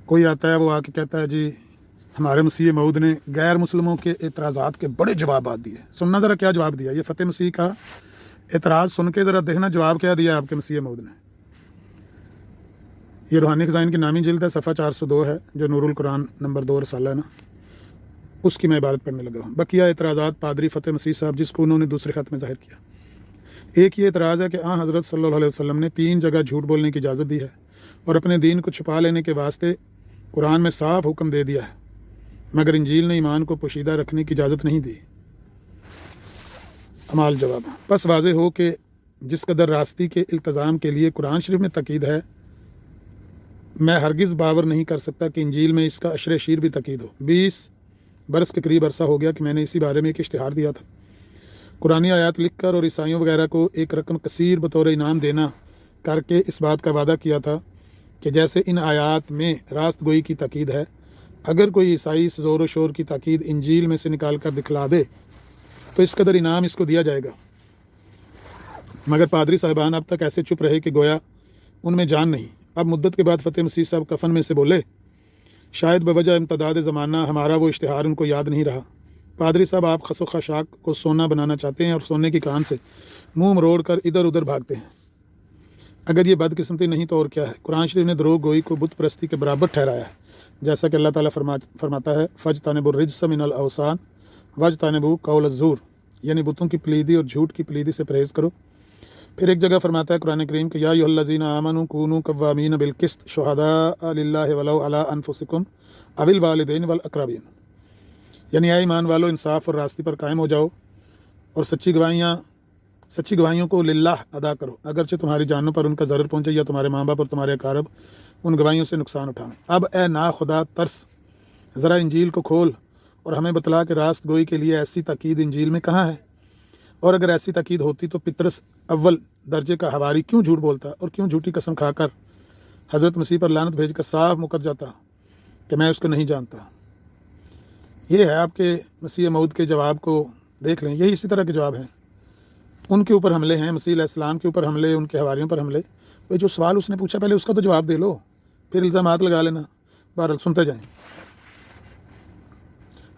کوئی آتا ہے وہ آ کے کہتا ہے جی ہمارے مسیح موعود نے غیر مسلموں کے اعتراضات کے بڑے جوابات دیے. سننا ذرا کیا جواب دیا. یہ فتح مسیح کا اعتراض سن کے ذرا دیکھنا جواب کیا دیا آپ کے مسیح موعود نے. یہ روحانی خزائن کی نامی جلد ہے, صفحہ 402 ہے, جو نور القرآن نمبر 2 رسالہ ہے نا, اس کی میں عبارت پڑھنے لگا ہوں. بقیہ اعتراضات پادری فتح مسیح صاحب جس کو انہوں نے دوسرے خط میں ظاہر کیا. ایک یہ اعتراض ہے کہ حضرت صلی اللہ علیہ وسلم نے 3 جگہ جھوٹ بولنے کی اجازت دی ہے اور اپنے دین کو چھپا لینے کے واسطے قرآن میں صاف حکم دے دیا ہے, مگر انجیل نے ایمان کو پوشیدہ رکھنے کی اجازت نہیں دی. امال جواب. بس واضح ہو کہ جس قدر راستی کے التزام کے لیے قرآن شریف میں تاکید ہے, میں ہرگز باور نہیں کر سکتا کہ انجیل میں اس کا عشر شیر بھی تاکید ہو. 20 برس کے قریب عرصہ ہو گیا کہ میں نے اسی بارے میں ایک اشتہار دیا تھا. قرآنی آیات لکھ کر اور عیسائیوں وغیرہ کو ایک رقم کثیر بطور انعام دینا کر کے اس بات کا وعدہ کیا تھا کہ جیسے ان آیات میں راست گوئی کی تاکید ہے, اگر کوئی عیسائی اس زور و شور کی تاکید انجیل میں سے نکال کر دکھلا دے تو اس قدر انعام اس کو دیا جائے گا. مگر پادری صاحبان اب تک ایسے چپ رہے کہ گویا ان میں جان نہیں. اب مدت کے بعد فتح مسیح صاحب کفن میں سے بولے, شاید بوجہ امتداد زمانہ ہمارا وہ اشتہار ان کو یاد نہیں رہا. پادری صاحب آپ خس و خشاک کو سونا بنانا چاہتے ہیں اور سونے کی کان سے منہ مروڑ کر ادھر ادھر بھاگتے ہیں. اگر یہ بدقسمتی نہیں تو اور کیا ہے. قرآن شریف نے دروغ گوئی کو بت پرستی کے برابر ٹھہرایا ہے, جیسا کہ اللہ تعالیٰ فرماتا ہے فَاجْتَنِبُوا الرِّجْسَ مِنَ الْأَوْثَانِ وَاجْتَنِبُوا قَوْلَ الزُّورِ, یعنی بتوں کی پلیدی اور جھوٹ کی پلیدی سے پرہیز کرو. پھر ایک جگہ فرماتا ہے قرآن کریم کہ یا ایھا الذین آمنوا کونوا قوامین بالقسط شہداء للہ ولو علی انفسکم او الوالدین والاقربین, یعنی اے ایمان والو انصاف اور راستی پر قائم ہو جاؤ اور سچی گواہیوں کو للہ ادا کرو, اگرچہ تمہاری جانوں پر ان کا ضرر پہنچے یا تمہارے ماں باپ اور تمہارے اقارب ان گواہیوں سے نقصان اٹھائیں. اب اے نا خدا ترس, ذرا انجیل کو کھول اور ہمیں بتلا کہ راست گوئی کے لیے ایسی تاکید انجیل میں کہاں ہے, اور اگر ایسی تاکید ہوتی تو پطرس اول درجے کا حواری کیوں جھوٹ بولتا اور کیوں جھوٹی قسم کھا کر حضرت مسیح پر لعنت بھیج کر صاف مکر جاتا کہ میں اس کو نہیں جانتا. یہ ہے آپ کے مسیح موعود کے جواب کو دیکھ لیں, یہی اسی طرح کے جواب ہیں. ان کے اوپر حملے ہیں, مسیح علیہ السلام کے اوپر حملے, ان کے حواریوں پر حملے. بھائی جو سوال اس نے پوچھا پہلے اس کا تو جواب دے لو, پھر الزامات لگا لینا. بہرحال سنتے جائیں.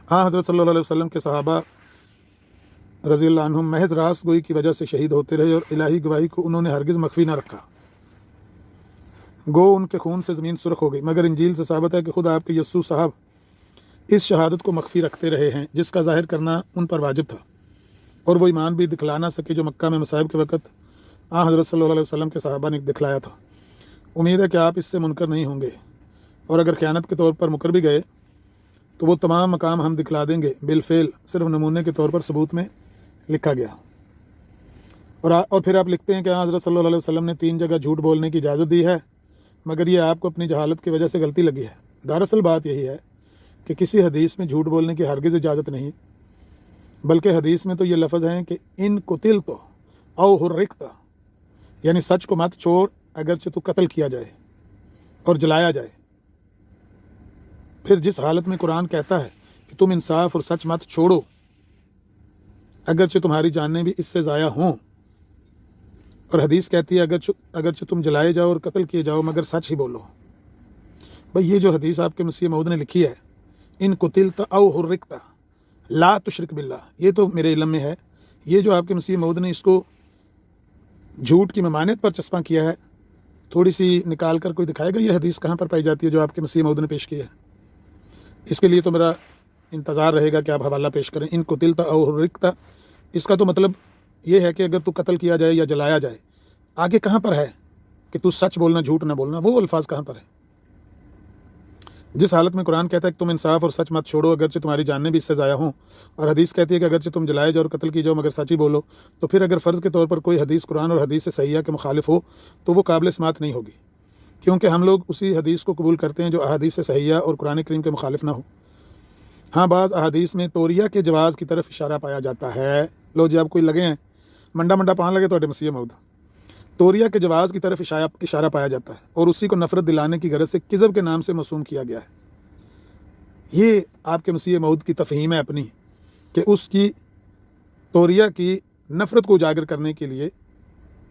حضرت صلی اللہ علیہ وسلم کے صحابہ رضی اللہ عنہم محض راست گوئی کی وجہ سے شہید ہوتے رہے اور الہی گواہی کو انہوں نے ہرگز مخفی نہ رکھا. گو ان کے خون سے زمین سرخ ہو گئی, مگر انجیل سے ثابت ہے کہ خود آپ کے یسوع صاحب اس شہادت کو مخفی رکھتے رہے ہیں جس کا ظاہر کرنا ان پر واجب تھا, اور وہ ایمان بھی دکھلا نہ سکے جو مکہ میں مصائب کے وقت حضرت صلی اللہ علیہ وسلم کے صحابہ نے دکھلایا تھا. امید ہے کہ آپ اس سے منکر نہیں ہوں گے, اور اگر خیانت کے طور پر مکر بھی گئے تو وہ تمام مقام ہم دکھلا دیں گے, بالفعل صرف نمونے کے طور پر ثبوت میں لکھا گیا. اور پھر آپ لکھتے ہیں کہ حضرت صلی اللہ علیہ وسلم نے 3 جگہ جھوٹ بولنے کی اجازت دی ہے, مگر یہ آپ کو اپنی جہالت کی وجہ سے غلطی لگی ہے. دراصل بات یہی ہے کہ کسی حدیث میں جھوٹ بولنے کی ہرگز اجازت نہیں, بلکہ حدیث میں تو یہ لفظ ہیں کہ ان قتلت او حرقت, یعنی سچ کو مت چھوڑ اگرچہ تو قتل کیا جائے اور جلایا جائے. پھر جس حالت میں قرآن کہتا ہے کہ تم انصاف اور سچ مت چھوڑو اگرچہ تمہاری جانیں بھی اس سے ضائع ہوں, اور حدیث کہتی ہے اگرچہ تم جلائے جاؤ اور قتل کیے جاؤ مگر سچ ہی بولو. بھئی یہ جو حدیث آپ کے مسیح موعود نے لکھی ہے ان قتلت او حرقت لا تشرک باللہ, یہ تو میرے علم میں ہے. یہ جو آپ کے مسیح موعود نے اس کو جھوٹ کی ممانعت پر چسپاں کیا ہے, تھوڑی سی نکال کر کوئی دکھائے گا یہ حدیث کہاں پر پائی جاتی ہے جو آپ کے مسیح موعود نے پیش کی ہے. اس کے لیے تو میرا انتظار رہے گا کہ آپ حوالہ پیش کریں. ان قتلت او حرقت, اس کا تو مطلب یہ ہے کہ اگر تو قتل کیا جائے یا جلایا جائے, آگے کہاں پر ہے کہ تو سچ بولنا جھوٹ نہ بولنا, وہ الفاظ کہاں پر ہے؟ جس حالت میں قرآن کہتا ہے کہ تم انصاف اور سچ مت چھوڑو اگرچہ تمہاری جانیں بھی اس سے ضائع ہوں, اور حدیث کہتی ہے کہ اگرچہ تم جلائے جاؤ اور قتل کی جاؤ مگر سچ ہی بولو, تو پھر اگر فرض کے طور پر کوئی حدیث قرآن اور حدیث صحیحہ کے مخالف ہو تو وہ قابل سماعت نہیں ہوگی, کیونکہ ہم لوگ اسی حدیث کو قبول کرتے ہیں جو احادیث صحیحہ اور قرآن کریم کے مخالف نہ ہو. ہاں بعض احادیث میں توریہ کے جواز کی طرف اشارہ پایا جاتا ہے. لو جی آپ کوئی لگے ہیں منڈا پان لگے تو مسیح موعود, توریہ کے جواز کی طرف اشارہ پایا جاتا ہے اور اسی کو نفرت دلانے کی غرض سے کذب کے نام سے موسوم کیا گیا ہے. یہ آپ کے مسیح موعود کی تفہیم ہے اپنی کہ اس کی توریہ کی نفرت کو اجاگر کرنے کے لیے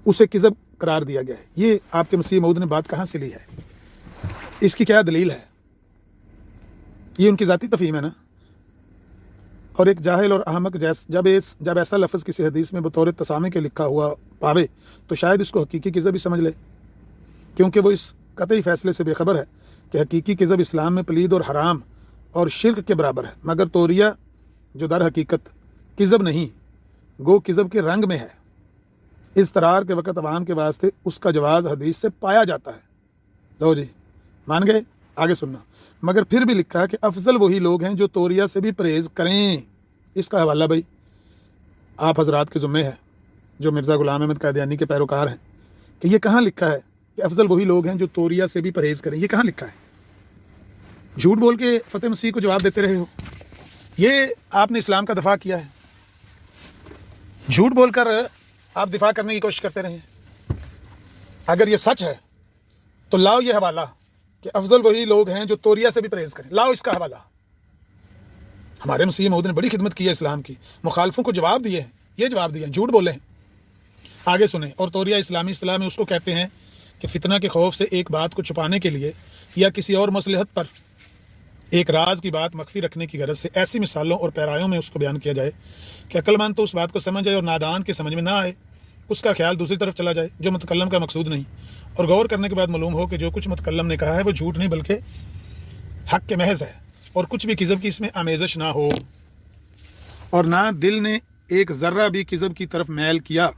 اسے کذب قرار دیا گیا ہے. یہ آپ کے مسیح موعود نے بات کہاں سے لی ہے, اس کی کیا دلیل ہے؟ یہ ان کی ذاتی تفہیم ہے نا. اور ایک جاہل اور احمق جب ایسا لفظ کسی حدیث میں بطور تسامح کے لکھا ہوا پاوے تو شاید اس کو حقیقی کذب ہی سمجھ لے، کیونکہ وہ اس قطعی فیصلے سے بے خبر ہے کہ حقیقی کذب اسلام میں پلید اور حرام اور شرک کے برابر ہے. مگر توریہ جو در حقیقت کذب نہیں گو کذب کے رنگ میں ہے، اضطرار کے وقت عوام کے واسطے اس کا جواز حدیث سے پایا جاتا ہے. لو جی مان گئے، آگے سننا. مگر پھر بھی لکھا ہے کہ افضل وہی لوگ ہیں جو توریہ سے بھی پرہیز کریں. اس کا حوالہ بھائی آپ حضرات کے ذمے ہے جو مرزا غلام احمد قادیانی کے پیروکار ہیں کہ یہ کہاں لکھا ہے کہ افضل وہی لوگ ہیں جو توریہ سے بھی پرہیز کریں. یہ کہاں لکھا ہے؟ جھوٹ بول کے فتح مسیح کو جواب دیتے رہے ہو. یہ آپ نے اسلام کا دفاع کیا ہے، جھوٹ بول کر آپ دفاع کرنے کی کوشش کرتے رہے ہیں. اگر یہ سچ ہے تو لاؤ یہ حوالہ کہ افضل وہی لوگ ہیں جو توریہ سے بھی پرہیز کریں. لاؤ اس کا حوالہ. ہمارے مسیح موعود نے بڑی خدمت کی ہے اسلام کی، مخالفوں کو جواب دیے ہیں، یہ جواب دیے ہیں، جھوٹ بولے ہیں. آگے سنیں. اور توریہ اسلامی اصطلاح میں اس کو کہتے ہیں کہ فتنہ کے خوف سے ایک بات کو چھپانے کے لیے یا کسی اور مصلحت پر ایک راز کی بات مخفی رکھنے کی غرض سے ایسی مثالوں اور پیرایوں میں اس کو بیان کیا جائے کہ عقل مند تو اس بات کو سمجھ جائے اور نادان کے سمجھ میں نہ آئے، اس کا خیال دوسری طرف چلا جائے جو متکلم کا مقصود نہیں، اور غور کرنے کے بعد معلوم ہو کہ جو کچھ متکلم نے کہا ہے وہ جھوٹ نہیں بلکہ حق کے محض ہے، اور کچھ بھی کذب کی اس میں آمیزش نہ ہو، اور نہ دل نے ایک ذرہ بھی کذب کی طرف میل کیا.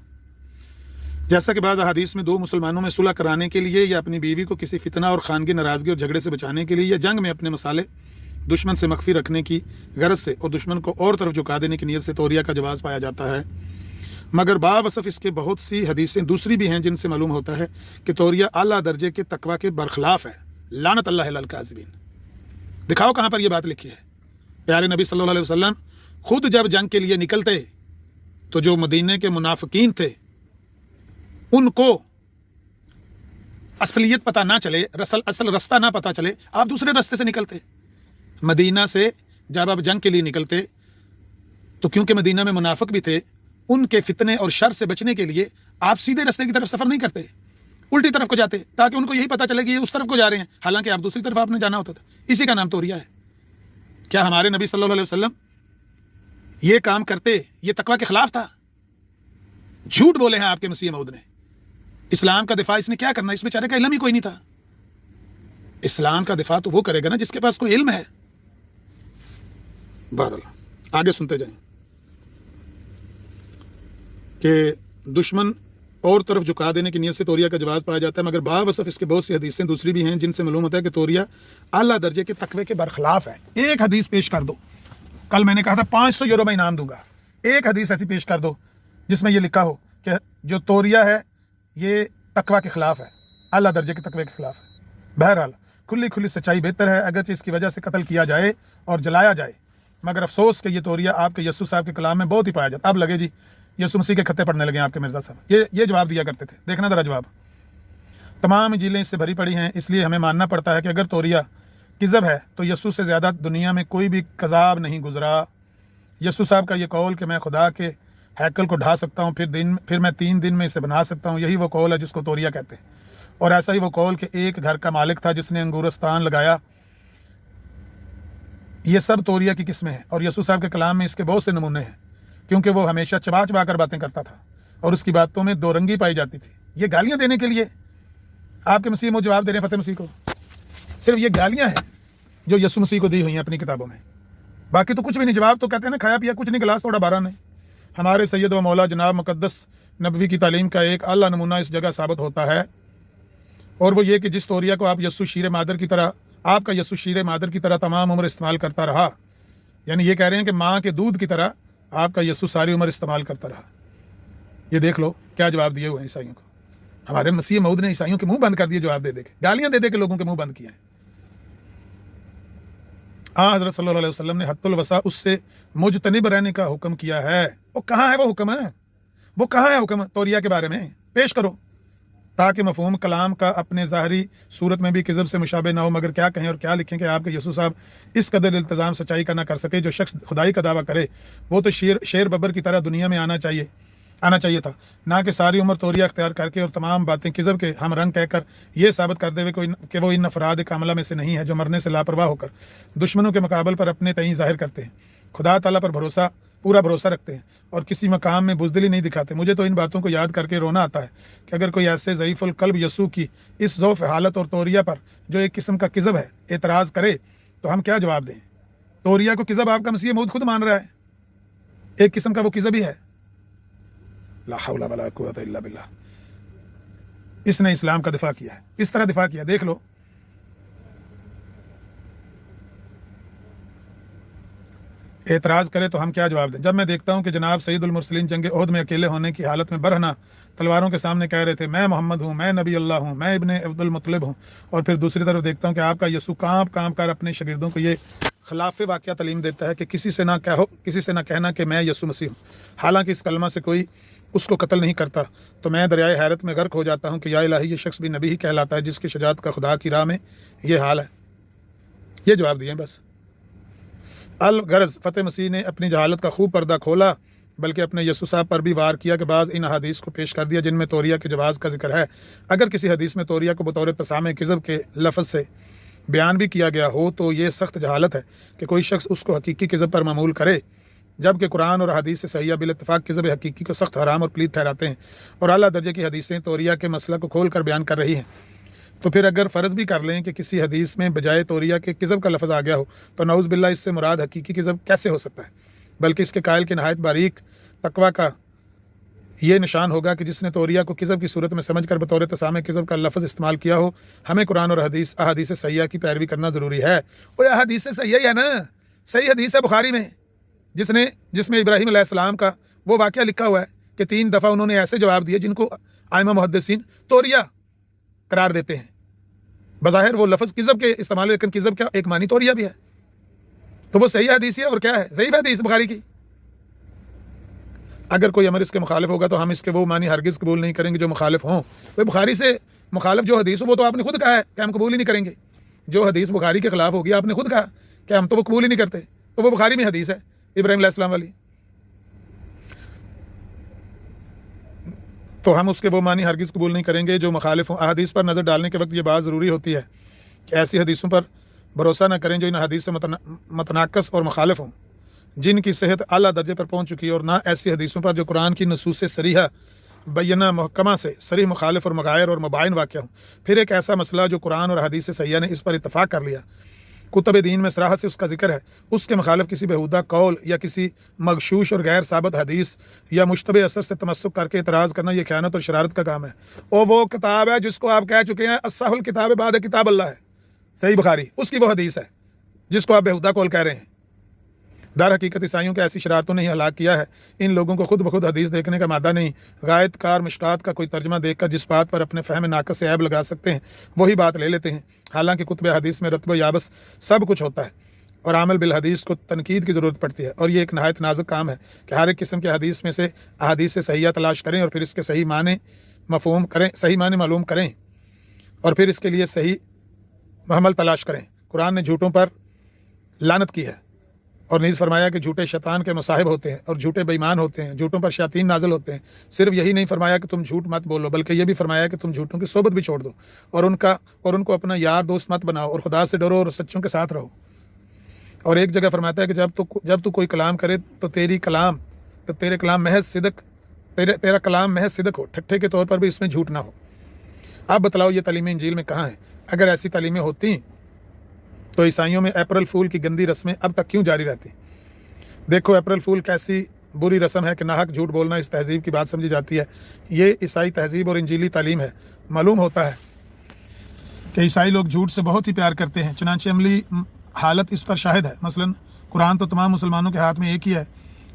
جیسا کہ بعض احادیث میں دو مسلمانوں میں صلح کرانے کے لیے یا اپنی بیوی کو کسی فتنہ اور خانگی ناراضگی اور جھگڑے سے بچانے کے لیے یا جنگ میں اپنے مسالے دشمن سے مخفی رکھنے کی غرض سے اور دشمن کو اور طرف جھکا دینے کی نیت سے توریہ کا جواز پایا جاتا ہے. مگر باوصف اس کے بہت سی حدیثیں دوسری بھی ہیں جن سے معلوم ہوتا ہے کہ توریہ اعلیٰ درجے کے تقویٰ کے برخلاف ہے. لعنت اللہ علی الکاذبین. دکھاؤ کہاں پر یہ بات لکھی ہے. پیارے نبی صلی اللہ علیہ وسلم خود جب جنگ کے لیے نکلتے تو جو مدینے کے منافقین تھے ان کو اصلیت پتہ نہ چلے، اصل رستہ نہ پتہ چلے، آپ دوسرے رستے سے نکلتے. مدینہ سے جب آپ جنگ کے لیے نکلتے تو کیونکہ مدینہ میں منافق بھی تھے، ان کے فتنے اور شر سے بچنے کے لیے آپ سیدھے رستے کی طرف سفر نہیں کرتے، الٹی طرف کو جاتے تاکہ ان کو یہی پتہ چلے کہ یہ اس طرف کو جا رہے ہیں، حالانکہ آپ دوسری طرف آپ نے جانا ہوتا تھا. اسی کا نام توریہ ہے. کیا ہمارے نبی صلی اللہ علیہ وسلم یہ کام کرتے؟ یہ تقویٰ کے خلاف تھا. جھوٹ بولے ہیں آپ کے مسیح موعود نے. اسلام کا دفاع اس نے کیا کرنا؟ اس بیچارے کا علم ہی کوئی نہیں تھا. اسلام کا دفاع تو وہ کرے گا نا جس کے پاس کوئی علم ہے. بہرحال آگے سنتے جائیں کہ دشمن اور طرف جھکا دینے کی نیت سے توریہ کا جواز پایا جاتا ہے. مگر باوصف اس کے بہت سی حدیثیں دوسری بھی ہیں جن سے معلوم ہوتا ہے کہ توریہ اعلیٰ درجے کے تقوی کے برخلاف ہے. ایک حدیث پیش کر دو. کل میں نے کہا تھا 500 یورو میں انعام دوں گا. ایک حدیث ایسی پیش کر دو جس میں یہ لکھا ہو کہ جو توریہ ہے یہ تقوی کے خلاف ہے، اعلیٰ درجے کے تقوی کے خلاف ہے. بہرحال کھلی سچائی بہتر ہے اگرچہ اس کی وجہ سے قتل کیا جائے اور جلایا جائے. مگر افسوس کہ یہ توریہ آپ کے یسوع صاحب کے کلام میں بہت ہی پایا جاتا. اب لگے جی یسوع مسیح کے خطے پڑھنے لگے آپ کے مرزا صاحب. یہ جواب دیا کرتے تھے. دیکھنا ذرا جواب. تمام انجیلیں اس سے بھری پڑی ہیں، اس لیے ہمیں ماننا پڑتا ہے کہ اگر توریہ کذب ہے تو یسوع سے زیادہ دنیا میں کوئی بھی کذاب نہیں گزرا. یسوع صاحب کا یہ قول کہ میں خدا کے ہیکل کو ڈھا سکتا ہوں پھر میں 3 دن میں اسے بنا سکتا ہوں، یہی وہ قول ہے جس کو توریہ کہتے ہیں. اور ایسا ہی وہ قول کہ ایک گھر کا مالک تھا جس نے انگورستان لگایا. یہ سب توریہ کی قسمیں ہیں اور یسوع صاحب کے کلام میں اس کے بہت سے نمونے ہیں، کیونکہ وہ ہمیشہ چبا کر باتیں کرتا تھا اور اس کی باتوں میں دو رنگی پائی جاتی تھی. یہ گالیاں دینے کے لیے آپ کے مسیح میں جواب دے رہے ہیں فتح مسیح کو. صرف یہ گالیاں ہیں جو یسوع مسیح کو دی ہوئی ہیں اپنی کتابوں میں، باقی تو کچھ بھی نہیں. جواب تو کہتے ہیں نا کھایا پیا کچھ نہیں، گلاس توڑا 12 نے. ہمارے سید و مولا جناب مقدس نبوی کی تعلیم کا ایک اعلیٰ نمونہ اس جگہ ثابت ہوتا ہے، اور وہ یہ کہ جس توریہ کو آپ کا یسوع شیر مادر کی طرح تمام عمر استعمال کرتا رہا، یعنی یہ کہہ رہے ہیں کہ ماں کے دودھ کی طرح آپ کا یسوع ساری عمر استعمال کرتا رہا. یہ دیکھ لو کیا جواب دیے ہوئے ہیں عیسائیوں کو. ہمارے مسیح موعود نے عیسائیوں کے منہ بند کر دیے جواب دے کے، گالیاں دے کے لوگوں کے منہ بند کیے ہیں. حضرت صلی اللہ علیہ وسلم نے حت الوسع اس سے مجتنب رہنے کا حکم کیا ہے. وہ کہاں ہے وہ حکم؟ وہ کہاں ہے حکم توریہ کے بارے میں؟ پیش کرو تاکہ مفہوم کلام کا اپنے ظاہری صورت میں بھی کذب سے مشابہ نہ ہو. مگر کیا کہیں اور کیا لکھیں کہ آپ کے یسوع صاحب اس قدر التزام سچائی کا نہ کر سکے. جو شخص خدائی کا دعویٰ کرے وہ تو شیر ببر کی طرح دنیا میں آنا چاہیے آنا چاہیے تھا، نہ کہ ساری عمر توریہ اختیار کر کے اور تمام باتیں کذب کے ہم رنگ کہہ کر یہ ثابت کر دے ہوئے کہ وہ ان افراد کاملہ میں سے نہیں ہے جو مرنے سے لاپرواہ ہو کر دشمنوں کے مقابل پر اپنے تئیں ظاہر کرتے ہیں، خدا تعالیٰ پر پورا بھروسہ رکھتے ہیں اور کسی مقام میں بزدلی نہیں دکھاتے۔ مجھے تو ان باتوں کو یاد کر کے رونا آتا ہے کہ اگر کوئی ایسے ضعیف القلب یسوع کی اس ضعف حالت اور توریہ پر جو ایک قسم کا کذب ہے اعتراض کرے تو ہم کیا جواب دیں؟ توریہ کو کذب آپ کا مسیح موعود خود مان رہا ہے، ایک قسم کا وہ کذب ہی ہے۔ لا حول ولا قوت الا باللہ۔ اس نے اسلام کا دفاع کیا ہے، اس طرح دفاع کیا، دیکھ لو۔ اعتراض کرے تو ہم کیا جواب دیں؟ جب میں دیکھتا ہوں کہ جناب سید المرسلین جنگ احد میں اکیلے ہونے کی حالت میں برہنہ تلواروں کے سامنے کہہ رہے تھے میں محمد ہوں، میں نبی اللہ ہوں، میں ابن عبد المطلب ہوں، اور پھر دوسری طرف دیکھتا ہوں کہ آپ کا یسوع کام کر اپنے شاگردوں کو یہ خلاف واقعہ تعلیم دیتا ہے کہ کسی سے نہ کہنا کہ میں یسوع مسیح ہوں، حالانکہ اس کلمہ سے کوئی اس کو قتل نہیں کرتا، تو میں دریائے حیرت میں غرق ہو جاتا ہوں کہ یا الہی، یہ شخص بھی نبی ہی کہلاتا ہے جس کی شجاعت کا خدا کی راہ میں یہ حال ہے۔ یہ جواب دیے بس۔ الغرض فتح مسیح نے اپنی جہالت کا خوب پردہ کھولا، بلکہ اپنے یسوع صاحب پر بھی وار کیا کہ بعض ان احادیث کو پیش کر دیا جن میں توریہ کے جواز کا ذکر ہے۔ اگر کسی حدیث میں توریہ کو بطور تسامح کذب کے لفظ سے بیان بھی کیا گیا ہو تو یہ سخت جہالت ہے کہ کوئی شخص اس کو حقیقی کذب پر معمول کرے، جبکہ قرآن اور حدیث سے صحیحہ بالاتفاق کذب حقیقی کو سخت حرام اور پلید ٹھہراتے ہیں، اور اعلیٰ درجے کی حدیثیں توریہ کے مسئلہ کو کھول کر بیان کر رہی ہیں۔ تو پھر اگر فرض بھی کر لیں کہ کسی حدیث میں بجائے توریہ کے کذب کا لفظ آ گیا ہو تو نعوذ باللہ اس سے مراد حقیقی کذب کیسے ہو سکتا ہے؟ بلکہ اس کے قائل کے نہایت باریک تقویٰ کا یہ نشان ہوگا کہ جس نے توریہ کو کذب کی صورت میں سمجھ کر بطور تسامح کذب کا لفظ استعمال کیا ہو۔ ہمیں قرآن اور احادیث صحیحہ کی پیروی کرنا ضروری ہے۔ وہ احادیث صحیحہ ہے نا، صحیح حدیث ہے بخاری میں، جس میں ابراہیم علیہ السلام کا وہ واقعہ لکھا ہوا ہے کہ 3 دفعہ انہوں نے ایسے جواب دیے جن کو ائمہ محدثین توریہ قرار دیتے ہیں۔ بظاہر وہ لفظ کذب کے استعمال، لیکن کذب کیا ایک معنی توریہ بھی ہے، تو وہ صحیح حدیث ہے اور کیا ہے؟ ضعیف حدیث بخاری کی۔ اگر کوئی امر اس کے مخالف ہوگا تو ہم اس کے وہ معنی ہرگز قبول نہیں کریں گے جو مخالف ہوں۔ وہ بخاری سے مخالف جو حدیث ہو وہ تو آپ نے خود کہا ہے کہ ہم قبول ہی نہیں کریں گے۔ جو حدیث بخاری کے خلاف ہوگی آپ نے خود کہا کہ ہم تو وہ قبول ہی نہیں کرتے، تو وہ بخاری میں حدیث ہے ابراہیم علیہ السلام والی، تو ہم اس کے وہ معنی ہرگز قبول نہیں کریں گے جو مخالف ہوں۔ احادیث پر نظر ڈالنے کے وقت یہ بات ضروری ہوتی ہے کہ ایسی حدیثوں پر بھروسہ نہ کریں جو ان حدیث سے متناقض اور مخالف ہوں، جن کی صحت اعلیٰ درجے پر پہنچ چکی ہے، اور نہ ایسی حدیثوں پر جو قرآن کی نصوص صریحہ بینہ محکمہ سے صریح مخالف اور مغایر اور مباین واقع ہوں۔ پھر ایک ایسا مسئلہ جو قرآن اور حدیث صحیحہ نے اس پر اتفاق کر لیا، کتب دین میں صراحت سے اس کا ذکر ہے، اس کے مخالف کسی بہودہ قول یا کسی مغشوش اور غیر ثابت حدیث یا مشتبہ اثر سے تمسک کر کے اعتراض کرنا یہ خیانت اور شرارت کا کام ہے۔ اور وہ کتاب ہے جس کو آپ کہہ چکے ہیں اصح الکتاب بعد کتاب اللہ ہے، صحیح بخاری، اس کی وہ حدیث ہے جس کو آپ بہودہ قول کہہ رہے ہیں۔ در حقیقت عیسائیوں کے ایسی شرارتوں نے ہی ہلاک کیا ہے۔ ان لوگوں کو خود بخود حدیث دیکھنے کا مادہ نہیں، غائط کار مشکات کا کوئی ترجمہ دیکھ کر جس بات پر اپنے فہم ناقص سے عیب لگا سکتے ہیں وہی بات لے لیتے ہیں، حالانکہ کتب حدیث میں رتب و یابس سب کچھ ہوتا ہے، اور عامل بالحدیث کو تنقید کی ضرورت پڑتی ہے، اور یہ ایک نہایت نازک کام ہے کہ ہر ایک قسم کے حدیث میں سے احادیث صحیحہ تلاش کریں اور پھر اس کے صحیح معنی معلوم کریں، اور پھر اس کے لیے صحیح محمل تلاش کریں۔ قرآن نے جھوٹوں پر لعنت کی ہے اور نیز فرمایا کہ جھوٹے شیطان کے مصاحب ہوتے ہیں اور جھوٹے بے ایمان ہوتے ہیں، جھوٹوں پر شیاطین نازل ہوتے ہیں۔ صرف یہی نہیں فرمایا کہ تم جھوٹ مت بولو، بلکہ یہ بھی فرمایا کہ تم جھوٹوں کی صحبت بھی چھوڑ دو اور ان کو اپنا یار دوست مت بناؤ، اور خدا سے ڈرو اور سچوں کے ساتھ رہو۔ اور ایک جگہ فرماتا ہے کہ جب تو کوئی کلام کرے تو تیرے کلام محض صدق ہو، ٹھٹھے کے طور پر بھی اس میں جھوٹ نہ ہو۔ اب بتلاؤ یہ تعلیمیں انجیل میں کہاں ہیں؟ اگر ایسی تعلیمیں ہوتی تو عیسائیوں میں اپریل فول کی گندی رسمیں اب تک کیوں جاری رہتی؟ دیکھو اپریل فول کیسی بری رسم ہے کہ ناحق جھوٹ بولنا اس تہذیب کی بات سمجھی جاتی ہے۔ یہ عیسائی تہذیب اور انجیلی تعلیم ہے۔ معلوم ہوتا ہے کہ عیسائی لوگ جھوٹ سے بہت ہی پیار کرتے ہیں، چنانچہ عملی حالت اس پر شاہد ہے۔ مثلا قرآن تو تمام مسلمانوں کے ہاتھ میں ایک ہی ہے،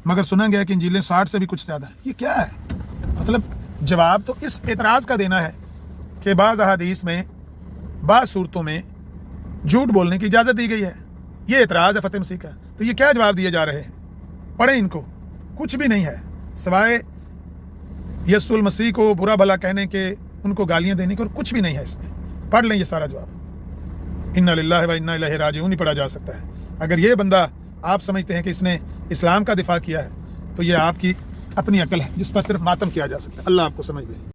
مگر سنا گیا کہ انجیلیں 60 سے بھی کچھ زیادہ ہیں۔ یہ کیا ہے؟ مطلب جواب تو اس اعتراض کا دینا ہے کہ بعض احادیث میں بعض صورتوں میں جھوٹ بولنے کی اجازت دی گئی ہے۔ یہ اعتراض ہے فتح مسیح کا، تو یہ کیا جواب دیے جا رہے ہیں؟ پڑھیں ان کو، کچھ بھی نہیں ہے سوائے یسوع المسیح کو برا بھلا کہنے کے، ان کو گالیاں دینے کے، اور کچھ بھی نہیں ہے اس میں۔ پڑھ لیں یہ سارا جواب، انا للہ و انا الیہ راجعون ہی پڑھا جا سکتا ہے۔ اگر یہ بندہ آپ سمجھتے ہیں کہ اس نے اسلام کا دفاع کیا ہے تو یہ آپ کی اپنی عقل ہے جس پر صرف ماتم کیا جا سکتا ہے. اللہ آپ کو سمجھ دے.